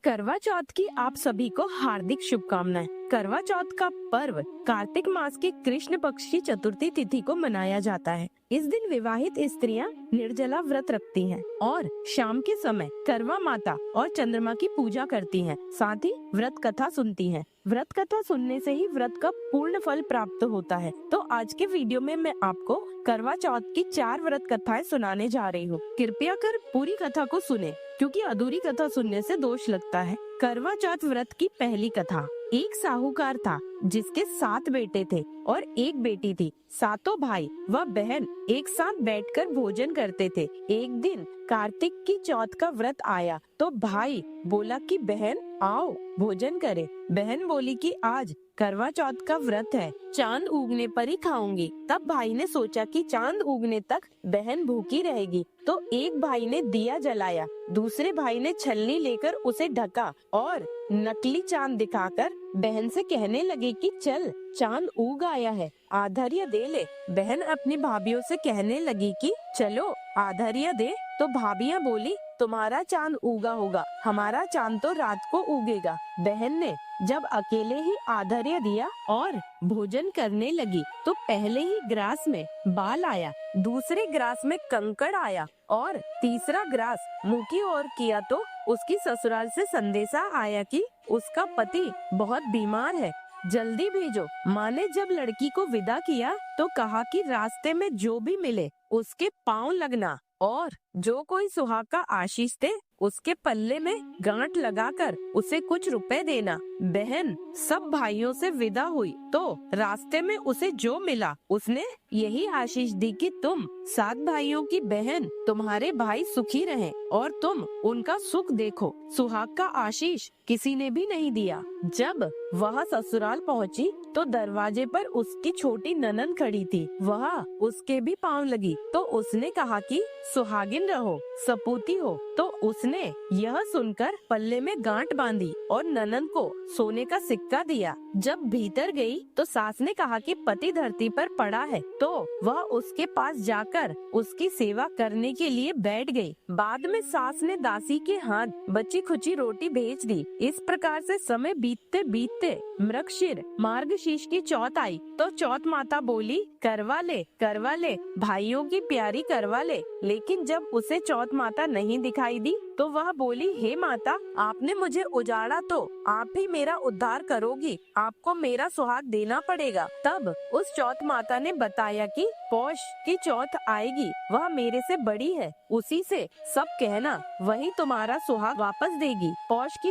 करवा चौथ की आप सभी को हार्दिक शुभकामनाएं। करवा चौथ का पर्व कार्तिक मास की कृष्ण पक्ष की चतुर्थी तिथि को मनाया जाता है। इस दिन विवाहित स्त्रियां निर्जला व्रत रखती हैं और शाम के समय करवा माता और चंद्रमा की पूजा करती हैं। साथ ही व्रत कथा सुनती हैं। व्रत कथा सुनने से ही व्रत का पूर्ण फल प्राप्त होता है। तो आज के वीडियो में मैं आपको करवा चौथ की 4 व्रत कथाएं सुनाने जा रही हूँ। कृपया कर पूरी कथा को सुने, क्योंकि अधूरी कथा सुनने से दोष लगता है। करवा चौथ व्रत की पहली कथा। एक साहूकार था जिसके 7 बेटे थे और 1 बेटी थी। सातों भाई व बहन एक साथ बैठकर भोजन करते थे। एक दिन कार्तिक की चौथ का व्रत आया तो भाई बोला कि बहन आओ भोजन करें। बहन बोली कि आज करवा चौथ का व्रत है, चांद उगने पर ही खाऊंगी। तब भाई ने सोचा कि चांद उगने तक बहन भूखी रहेगी, तो एक भाई ने दिया जलाया, दूसरे भाई ने छलनी लेकर उसे ढका और नकली चांद दिखाकर बहन से कहने लगे कि चल चांद उग आया है, आधर्य दे ले। बहन अपनी भाभीियों से कहने लगी कि चलो आधर्य दे। तो भाभियां बोली तुम्हारा चांद उगा होगा, हमारा चांद तो रात को उगेगा। बहन ने जब अकेले ही आधर्य दिया और भोजन करने लगी तो पहले ही ग्रास में बाल आया, दूसरे ग्रास में कंकड़ आया और तीसरा ग्रास मुंह की ओर किया तो उसकी ससुराल से संदेशा आया कि उसका पति बहुत बीमार है, जल्दी भेजो। माँ ने जब लड़की को विदा किया तो कहा कि रास्ते में जो भी मिले उसके पाँव लगना और जो कोई सुहाग का आशीष दे उसके पल्ले में गांठ लगाकर उसे कुछ रुपए देना। बहन सब भाइयों से विदा हुई तो रास्ते में उसे जो मिला उसने यही आशीष दी कि तुम 7 भाइयों की बहन, तुम्हारे भाई सुखी रहें और तुम उनका सुख देखो। सुहाग का आशीष किसी ने भी नहीं दिया। जब वह ससुराल पहुंची तो दरवाजे पर उसकी छोटी ननद खड़ी थी। वह उसके भी पाँव लगी तो उसने कहा कि सुहागिन रहो, सपूती हो। तो उसने यह सुनकर पल्ले में गांठ बांधी और ननद को सोने का सिक्का दिया। जब भीतर गई तो सास ने कहा कि पति धरती पर पड़ा है, तो वह उसके पास जाकर उसकी सेवा करने के लिए बैठ गई। बाद में सास ने दासी के हाथ बची खुची रोटी भेज दी। इस प्रकार से समय बीतते बीतते मृगशीर मार्गशीर्ष की चौथ आई तो चौथ माता बोली करवा ले भाइयों की प्यारी करवा ले। लेकिन जब उसे चौथ माता नहीं दिखाई दी तो वह बोली हे माता, आपने मुझे उजाड़ा तो आप ही मेरा उद्धार करोगी, आपको मेरा सुहाग देना पड़ेगा। तब उस चौथ माता ने बताया कि पौष की चौथ आएगी, वह मेरे से बड़ी है, उसी से सब कहना, वही तुम्हारा सुहाग वापस देगी। पौष की